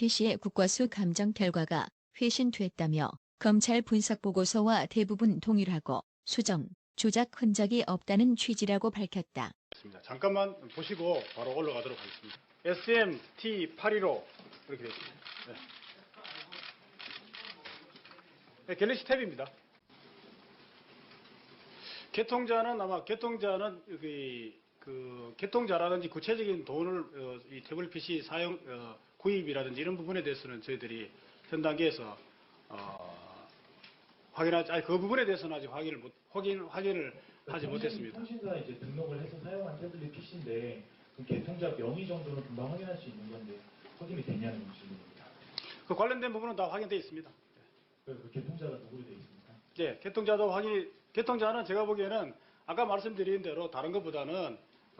PC의 국과수 감정 결과가 회신됐다며 검찰 분석보고서와 대부분 동일하고 수정, 조작 흔적이 없다는 취지라고 밝혔다. 잠깐만 보시고 바로 올라가도록 하겠습니다. SMT815 이렇게 되어 있습니다. 네, 갤럭시 탭입니다. 개통자는 아마 개통자라든지 구체적인 돈을 이 태블릿 PC 사용 구입이라든지 이런 부분에 대해서는 저희들이 현 단계에서 그 부분에 대해서는 아직 확인을 하지 못했습니다. 통신사에 이제 등록을 해서 사용한 태블릿 PC인데 그 개통자 명의 정도는 금방 확인할 수 있는 건데 확인이 되냐는 질문입니다. 그 관련된 부분은 다 확인되어 있습니다. 그 개통자가 누구로 되어 있습니까? 네, 개통자는 제가 보기에는 아까 말씀드린 대로 다른 것보다는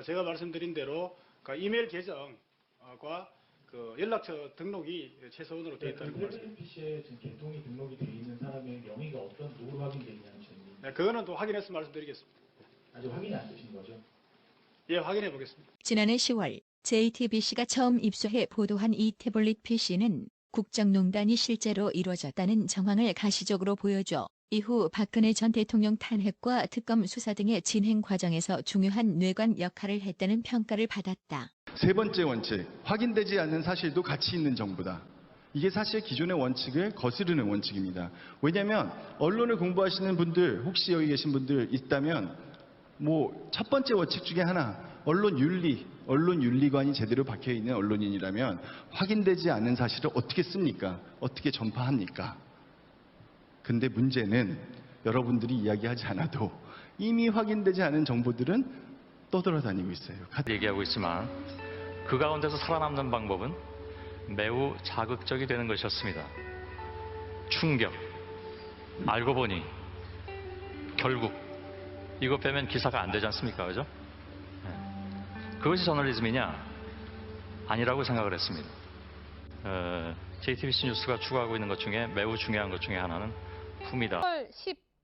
제가 말씀드린 대로 그 이메일 계정과 그 연락처 등록이 최소한으로 되어 있다는 거 말씀드립니다. PC에 지금 개통이 등록이 되어 있는 사람의 명의가 어떤 누구로 확인되어 있냐는 질문입니다. 네, 그거는 또 확인해서 말씀드리겠습니다. 아직 확인이 안 되신 거죠? 예, 확인해 보겠습니다. 지난해 10월 JTBC가 처음 입수해 보도한 이 태블릿 PC는 국정농단이 실제로 이루어졌다는 정황을 가시적으로 보여줘 이후 박근혜 전 대통령 탄핵과 특검 수사 등의 진행 과정에서 중요한 뇌관 역할을 했다는 평가를 받았다. 세 번째 원칙, 확인되지 않는 사실도 가치 있는 정보다. 이게 사실 기존의 원칙을 거스르는 원칙입니다. 왜냐하면 언론을 공부하시는 분들, 혹시 여기 계신 분들 있다면 첫 번째 원칙 중에 하나, 언론 윤리관이 제대로 박혀있는 언론인이라면 확인되지 않은 사실을 어떻게 씁니까? 어떻게 전파합니까? 근데 문제는 여러분들이 이야기하지 않아도 이미 확인되지 않은 정보들은 떠돌아다니고 있어요. 얘기하고 있지만 그 가운데서 살아남는 방법은 매우 자극적이 되는 것이었습니다. 충격, 알고 보니, 결국 이거 빼면 기사가 안 되지 않습니까? 그죠? 그것이 저널리즘이냐? 아니라고 생각을 했습니다. JTBC 뉴스가 추구하고 있는 것 중에 매우 중요한 것 중에 하나는 품이다. 10월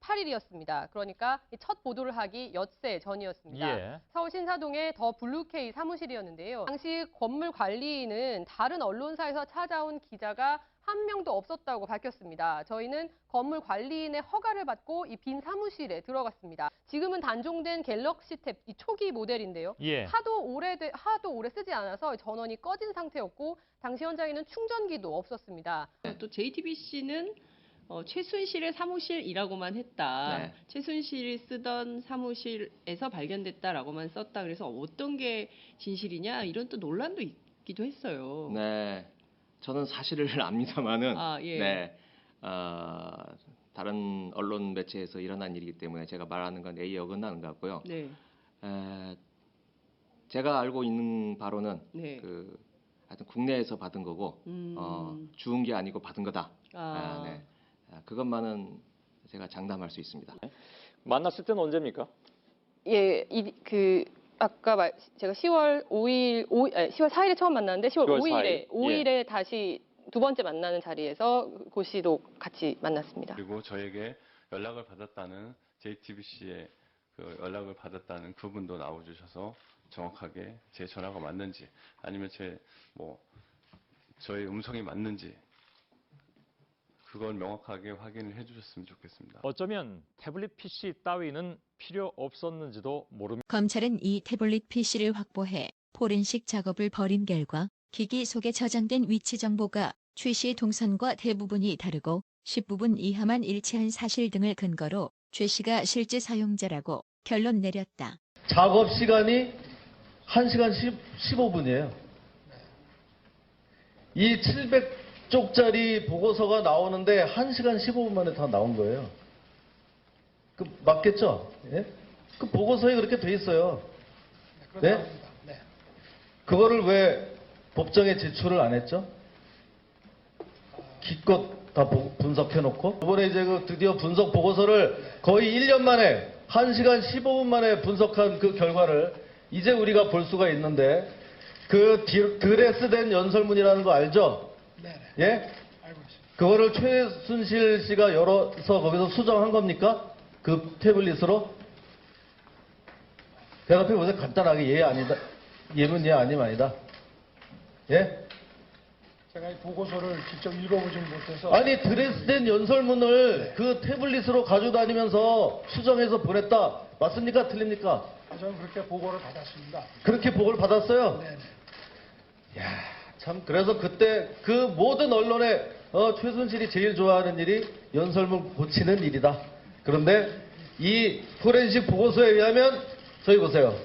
18일이었습니다. 그러니까 첫 보도를 하기 엿새 전이었습니다. 예. 서울 신사동의 더 블루케이 사무실이었는데요. 당시 건물 관리인은 다른 언론사에서 찾아온 기자가 한 명도 없었다고 밝혔습니다. 저희는 건물 관리인의 허가를 받고 이 빈 사무실에 들어갔습니다. 지금은 단종된 갤럭시 탭 이 초기 모델인데요. 예. 하도 오래 쓰지 않아서 전원이 꺼진 상태였고 당시 현장에는 충전기도 없었습니다. 또 JTBC는 최순실의 사무실이라고만 했다. 네. 최순실이 쓰던 사무실에서 발견됐다라고만 썼다. 그래서 어떤 게 진실이냐 이런 또 논란도 있기도 했어요. 네, 저는 사실을 압니다만은 예. 네, 다른 언론 매체에서 일어난 일이기 때문에 제가 말하는 건 A에 어긋나는 것 같고요. 네. 제가 알고 있는 바로는 네. 하여튼 국내에서 받은 거고 주운 게 아니고 받은 거다. 네. 그것만은 제가 장담할 수 있습니다. 만났을 때는 언제입니까? 예, 아까 제가 10월 4일에 처음 만났는데 10월 5일에 다시 두 번째 만나는 자리에서 고 씨도 같이 만났습니다. 그리고 저에게 연락을 받았다는 JTBC에 연락을 받았다는 그분도 나와주셔서 정확하게 제 전화가 맞는지 아니면 저의 음성이 맞는지 그걸 명확하게 확인을 해주셨으면 좋겠습니다. 어쩌면 태블릿 PC 따위는 필요 없었는지도 모릅니다. 검찰은 이 태블릿 PC를 확보해 포렌식 작업을 벌인 결과 기기 속에 저장된 위치 정보가 최 씨의 동선과 대부분이 다르고 10부분 이하만 일치한 사실 등을 근거로 최 씨가 실제 사용자라고 결론 내렸다. 작업 시간이 1시간 15분이에요. 이 700쪽짜리 보고서가 나오는데 1시간 15분 만에 다 나온 거예요. 맞겠죠? 예? 그 보고서에 그렇게 돼 있어요. 네? 그거를 왜 법정에 제출을 안 했죠? 기껏 다 분석해놓고 이번에 이제 드디어 분석 보고서를 거의 1년 만에 1시간 15분 만에 분석한 그 결과를 이제 우리가 볼 수가 있는데 그 드레스된 연설문이라는 거 알죠? 네. 예? 알고 있습니다. 그거를 최순실 씨가 열어서 거기서 수정한 겁니까? 그 태블릿으로? 대답해 보세요. 간단하게 예 아니다. 예면 예 아니면 아니다. 예? 제가 이 보고서를 직접 읽어보지 못해서 아니 드레스덴 연설문을 그 태블릿으로 가지고 다니면서 수정해서 보냈다. 맞습니까? 틀립니까? 저는 그렇게 보고를 받았습니다. 그렇게 보고를 받았어요? 네. 야, 참 그래서 그때 그 모든 언론에 최순실이 제일 좋아하는 일이 연설문 고치는 일이다. 그런데 이 포렌식 보고서에 의하면 저희 보세요.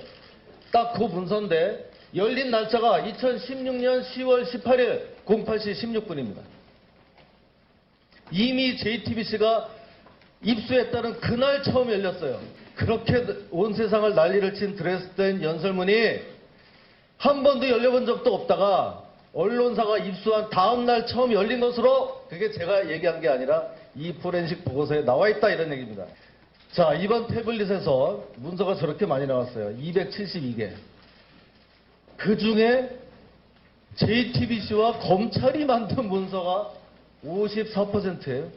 딱 그 문서인데 열린 날짜가 2016년 10월 18일 08시 16분입니다. 이미 JTBC가 입수했다는 그날 처음 열렸어요. 그렇게 온 세상을 난리를 친 드레스덴 연설문이 한 번도 열려본 적도 없다가 언론사가 입수한 다음 날 처음 열린 것으로 그게 제가 얘기한 게 아니라 이 포렌식 보고서에 나와 있다 이런 얘기입니다. 자, 이번 태블릿에서 문서가 저렇게 많이 나왔어요. 272개. 그 중에 JTBC와 검찰이 만든 문서가 54%예요.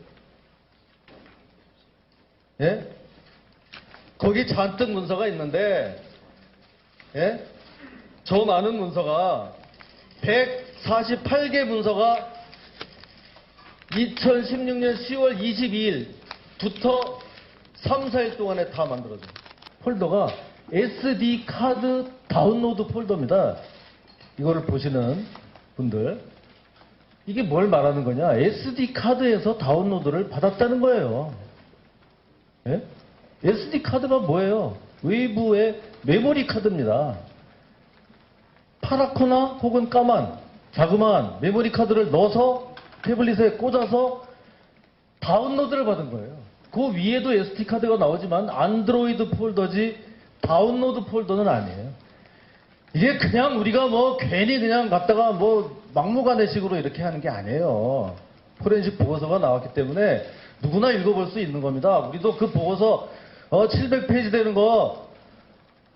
예? 거기 잔뜩 문서가 있는데, 예? 저 많은 문서가 148개 문서가 2016년 10월 22일부터 3, 4일 동안에 다 만들어져요. 폴더가 SD 카드 다운로드 폴더입니다. 이거를 보시는 분들. 이게 뭘 말하는 거냐? SD 카드에서 다운로드를 받았다는 거예요. 예? SD 카드가 뭐예요? 외부의 메모리 카드입니다. 파랗거나 혹은 까만 자그마한 메모리 카드를 넣어서 태블릿에 꽂아서 다운로드를 받은 거예요. 그 위에도 SD 카드가 나오지만 안드로이드 폴더지 다운로드 폴더는 아니에요. 이게 그냥 우리가 뭐 괜히 그냥 갖다가 뭐 막무가내식으로 이렇게 하는 게 아니에요. 포렌식 보고서가 나왔기 때문에 누구나 읽어볼 수 있는 겁니다. 우리도 그 보고서 700페이지 되는 거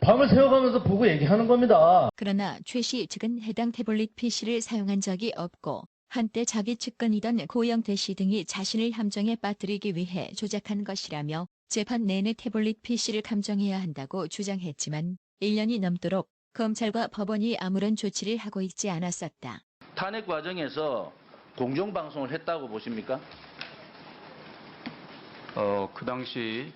밤을 새워가면서 보고 얘기하는 겁니다. 그러나 최 씨 측은 해당 태블릿 PC를 사용한 적이 없고 한때 자기 측근이던 고영태 씨 등이 자신을 함정에 빠뜨리기 위해 조작한 것이라며 재판 내내 태블릿 PC를 감정해야 한다고 주장했지만 1년이 넘도록 검찰과 법원이 아무런 조치를 하고 있지 않았었다. 탄핵 과정에서 공정방송을 했다고 보십니까? 그 당시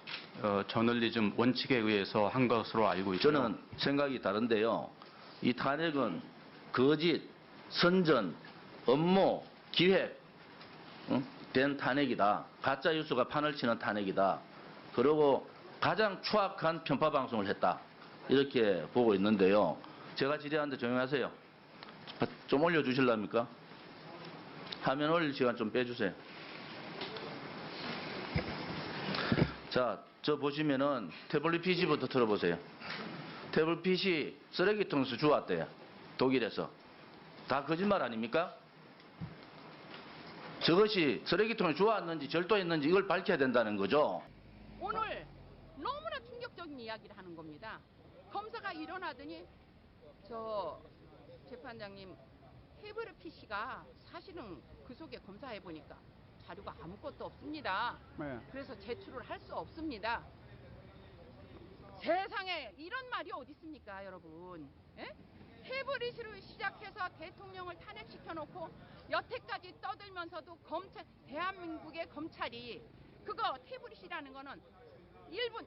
저널리즘 원칙에 의해서 한 것으로 알고 있죠. 저는 생각이 다른데요. 이 탄핵은 거짓, 선전, 업무, 기획 된 탄핵이다. 가짜 뉴스가 판을 치는 탄핵이다. 그리고 가장 추악한 편파 방송을 했다. 이렇게 보고 있는데요. 제가 질의하는데 조용하세요. 좀 올려주실랍니까? 화면 올릴 시간 좀 빼주세요. 자, 저 보시면은 태블릿 PC부터 들어보세요. 태블릿 PC 쓰레기통에서 주웠대요. 독일에서. 다 거짓말 아닙니까? 저것이 쓰레기통에 주웠는지 절도했는지 이걸 밝혀야 된다는 거죠. 오늘 너무나 충격적인 이야기를 하는 겁니다. 검사가 일어나더니 저 재판장님 태블릿 PC가 사실은 그 속에 검사해 보니까 자료가 아무것도 없습니다. 네. 그래서 제출을 할 수 없습니다. 세상에 이런 말이 어디 있습니까, 여러분? 에? 태블릿으로 시작해서 대통령을 탄핵시켜놓고 여태까지 떠들면서도 대한민국의 검찰이 그거 태블릿이라는 거는 1분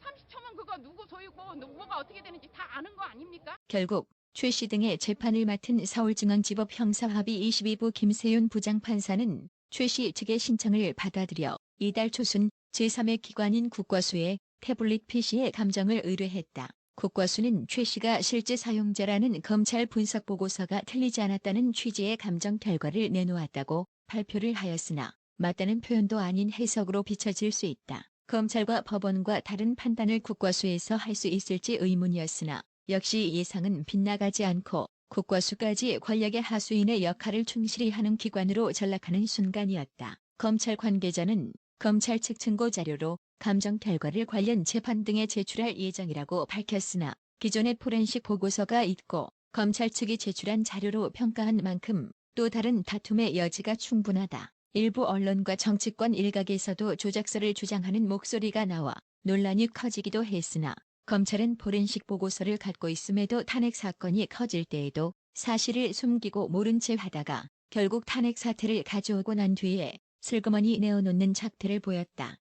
30초면 그거 누구 소유고 누구가 어떻게 되는지 다 아는 거 아닙니까? 결국 최 씨 등의 재판을 맡은 서울중앙지법 형사합의 22부 김세윤 부장판사는 최 씨 측의 신청을 받아들여 이달 초순 제3의 기관인 국과수에 태블릿 PC의 감정을 의뢰했다. 국과수는 최 씨가 실제 사용자라는 검찰 분석 보고서가 틀리지 않았다는 취지의 감정 결과를 내놓았다고 발표를 하였으나 맞다는 표현도 아닌 해석으로 비춰질 수 있다. 검찰과 법원과 다른 판단을 국과수에서 할 수 있을지 의문이었으나 역시 예상은 빗나가지 않고 국과수까지 권력의 하수인의 역할을 충실히 하는 기관으로 전락하는 순간이었다. 검찰 관계자는 검찰 측 증거 자료로 감정 결과를 관련 재판 등에 제출할 예정이라고 밝혔으나 기존의 포렌식 보고서가 있고 검찰 측이 제출한 자료로 평가한 만큼 또 다른 다툼의 여지가 충분하다. 일부 언론과 정치권 일각에서도 조작설을 주장하는 목소리가 나와 논란이 커지기도 했으나 검찰은 포렌식 보고서를 갖고 있음에도 탄핵 사건이 커질 때에도 사실을 숨기고 모른 채 하다가 결국 탄핵 사태를 가져오고 난 뒤에 슬그머니 내어놓는 작태를 보였다.